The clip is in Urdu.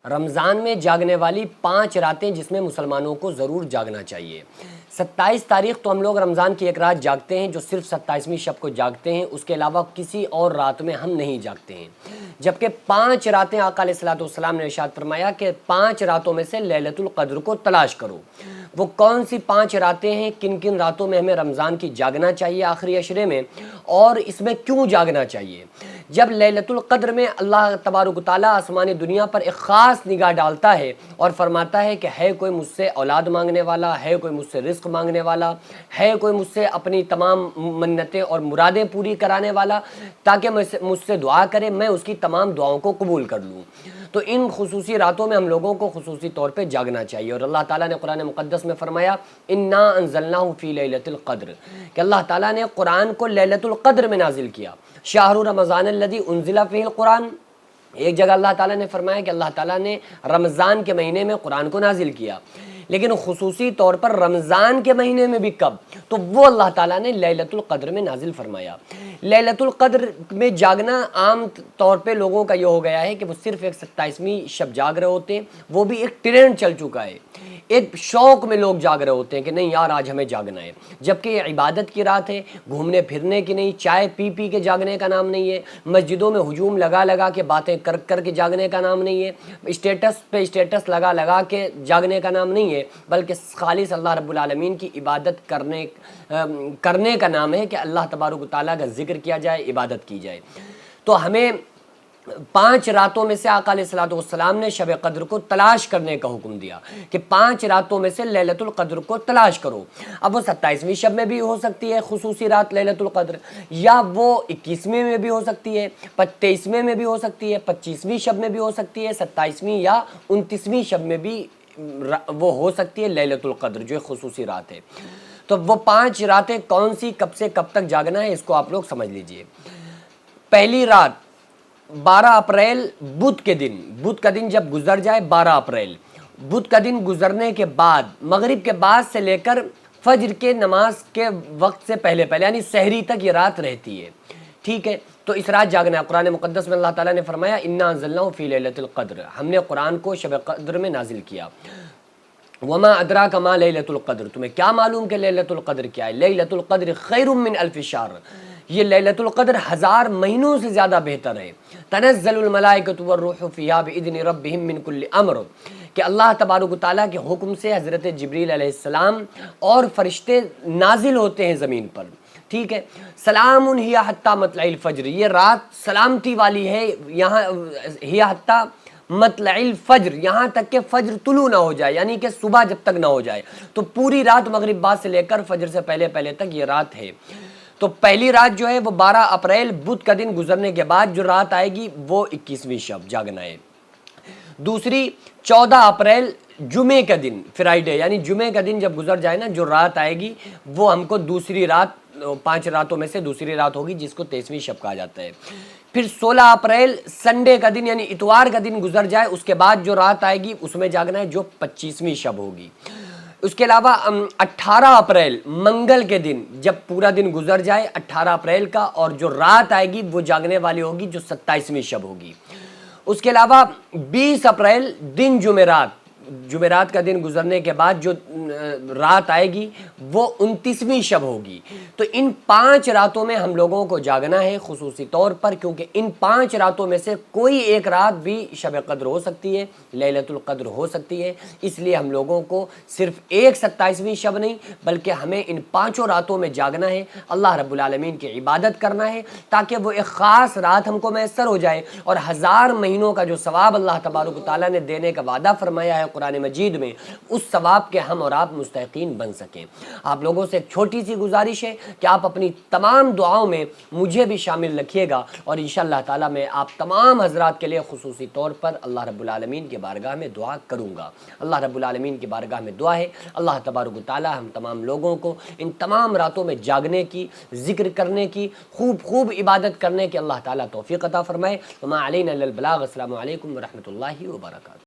رمضان میں جاگنے والی 5 راتیں جس میں مسلمانوں کو ضرور جاگنا چاہیے۔ 27 تاریخ تو ہم لوگ رمضان کی ایک رات جاگتے ہیں جو صرف 27ویں شب کو جاگتے ہیں، اس کے علاوہ کسی اور رات میں ہم نہیں جاگتے ہیں۔ جبکہ 5 راتیں آقا علیہ الصلوۃ والسلام نے ارشاد فرمایا کہ 5 راتوں میں سے لیلۃ القدر کو تلاش کرو۔ وہ کون سی 5 راتیں ہیں، کن کن راتوں میں ہمیں رمضان کی جاگنا چاہیے آخری عشرے میں، اور اس میں کیوں جاگنا چاہیے؟ جب لیلۃ القدر میں اللہ تبارک و تعالیٰ آسمانی دنیا پر ایک خاص نگاہ ڈالتا ہے اور فرماتا ہے کہ ہے کوئی مجھ سے اولاد مانگنے والا، ہے کوئی مجھ سے رزق مانگنے والا، ہے کوئی مجھ سے اپنی تمام منتیں اور مرادیں پوری کرانے والا، تاکہ مجھ سے دعا کرے، میں اس کی تمام دعاؤں کو قبول کر لوں۔ تو ان خصوصی راتوں میں ہم لوگوں کو خصوصی طور پہ جاگنا چاہیے، اور اللہ تعالیٰ نے قرآن مقدس میں فرمایا انا انزلناہ فی لیلۃ القدر، کہ اللہ تعالیٰ نے قرآن کو لیلۃ القدر میں نازل کیا۔ شہر رمضان الذی انزل فیہ القرآن، ایک جگہ اللہ تعالیٰ نے فرمایا کہ اللہ تعالیٰ نے رمضان کے مہینے میں قرآن کو نازل کیا، لیکن خصوصی طور پر رمضان کے مہینے میں بھی کب؟ تو وہ اللہ تعالیٰ نے لیلۃ القدر میں نازل فرمایا۔ لیلۃ القدر میں جاگنا عام طور پہ لوگوں کا یہ ہو گیا ہے کہ وہ صرف ایک 27ویں شب جاگ رہے ہوتے ہیں، وہ بھی ایک ٹرینڈ چل چکا ہے، ایک شوق میں لوگ جاگ رہے ہوتے ہیں کہ نہیں یار آج ہمیں جاگنا ہے، جبکہ یہ عبادت کی رات ہے، گھومنے پھرنے کی نہیں، چائے پی پی کے جاگنے کا نام نہیں ہے، مسجدوں میں ہجوم لگا لگا کے باتیں کر کر کے جاگنے کا نام نہیں ہے، اسٹیٹس پہ اسٹیٹس لگا لگا کے جاگنے کا نام نہیں ہے، بلکہ خالص اللہ رب العالمین کی عبادت کرنے کا نام ہے کہ اللہ تبارک و تعالیٰ کا ذکر کیا جائے، عبادت کی جائے۔ تو ہمیں 5 راتوں میں سے آقا علیہ الصلوۃ والسلام نے شب قدر کو تلاش کرنے کا حکم دیا کہ 5 راتوں میں سے لیلۃ القدر کو تلاش کرو۔ اب وہ 27ویں شب میں بھی ہو سکتی ہے خصوصی رات لیلۃ القدر، یا وہ 21ویں میں بھی ہو سکتی ہے، 23ویں میں بھی ہو سکتی ہے، 25ویں شب میں بھی ہو سکتی ہے، 27ویں یا 29ویں شب میں بھی وہ ہو سکتی ہے لیلۃ القدر جو خصوصی رات ہے۔ تو وہ 5 راتیں کون سی، کب سے کب تک جاگنا ہے، اس کو آپ لوگ سمجھ لیجئے۔ پہلی رات 12 اپریل بدھ کے دن، بدھ کا دن جب گزر جائے 12 اپریل، بدھ کا دن گزرنے کے بعد مغرب کے بعد سے لے کر فجر کے نماز کے وقت سے پہلے یعنی سحری تک یہ رات رہتی ہے، ٹھیک ہے؟ تو اس رات جاگنا ہے۔ قرآن مقدس میں اللہ تعالیٰ نے فرمایا انا انزلناہ فی لیلۃ القدر، ہم نے قرآن کو شب قدر میں نازل کیا۔ وما ادراک ما لیلۃ القدر، تمہیں کیا معلوم کہ لیلۃ القدر کیا ہے؟ لیلۃ القدر خیر من الف شہر، یہ لیلۃ القدر 1000 مہینوں سے زیادہ بہتر ہے۔ تنزل الملائکۃ والروح فیہا باذن ربہم من کل امر، کہ اللہ تبارک و تعالیٰ کے حکم سے حضرت جبریل علیہ السلام اور فرشتے نازل ہوتے ہیں زمین پر، ٹھیک ہے؟ سلام ہی حتی مطلع الفجر، یہ رات سلامتی والی ہے، یہاں ہی حتی مطلع الفجر، یہاں تک کہ فجر طلوع نہ ہو جائے، یعنی کہ صبح جب تک نہ ہو جائے، تو پوری رات مغرب بعد سے لے کر فجر سے پہلے پہلے تک یہ رات ہے۔ تو پہلی رات جو ہے وہ 12 اپریل بدھ کا دن گزرنے کے بعد جو رات آئے گی وہ 21ویں شب جاگنا ہے۔ دوسری 14 اپریل جمعے کا دن، فرائیڈے، یعنی جمعے کا دن جب گزر جائے نا، جو رات آئے گی وہ ہم کو دوسری رات، 5 راتوں میں سے دوسری رات ہوگی جس کو 23ویں شب کہا جاتا ہے۔ پھر 16 اپریل سنڈے کا دن یعنی اتوار کا دن گزر جائے، اس کے بعد جو رات آئے گی اس میں جاگنا ہے جو 25ویں شب ہوگی۔ اس کے علاوہ 18 اپریل منگل کے دن جب پورا دن گزر جائے 18 اپریل کا، اور جو رات آئے گی وہ جاگنے والی ہوگی جو 27ویں شب ہوگی۔ اس کے علاوہ 20 اپریل دن جمعرات کا دن گزرنے کے بعد جو رات آئے گی وہ 29ویں شب ہوگی۔ تو ان 5 راتوں میں ہم لوگوں کو جاگنا ہے خصوصی طور پر، کیونکہ ان 5 راتوں میں سے کوئی ایک رات بھی شب قدر ہو سکتی ہے، لیلۃ القدر ہو سکتی ہے۔ اس لیے ہم لوگوں کو صرف ایک 27ویں شب نہیں بلکہ ہمیں ان 5 راتوں میں جاگنا ہے، اللہ رب العالمین کی عبادت کرنا ہے، تاکہ وہ ایک خاص رات ہم کو میسر ہو جائے، اور 1000 مہینوں کا جو ثواب اللہ تبارک و تعالیٰ نے دینے کا وعدہ فرمایا ہے قرآن مجید میں، اس ثواب کے ہم اور آپ مستحقین بن سکیں۔ آپ لوگوں سے ایک چھوٹی سی گزارش ہے کہ آپ اپنی تمام دعاؤں میں مجھے بھی شامل رکھیے گا، اور انشاءاللہ تعالیٰ میں آپ تمام حضرات کے لیے خصوصی طور پر اللہ رب العالمین کے بارگاہ میں دعا کروں گا۔ اللہ رب العالمین کی بارگاہ میں دعا ہے اللہ تبارک و تعالیٰ ہم تمام لوگوں کو ان تمام راتوں میں جاگنے کی، ذکر کرنے کی، خوب عبادت کرنے کی اللہ تعالیٰ توفیق عطا فرمائے۔ وما علینا الا البلاغ۔ السلام علیکم ورحمۃ اللہ وبرکاتہ۔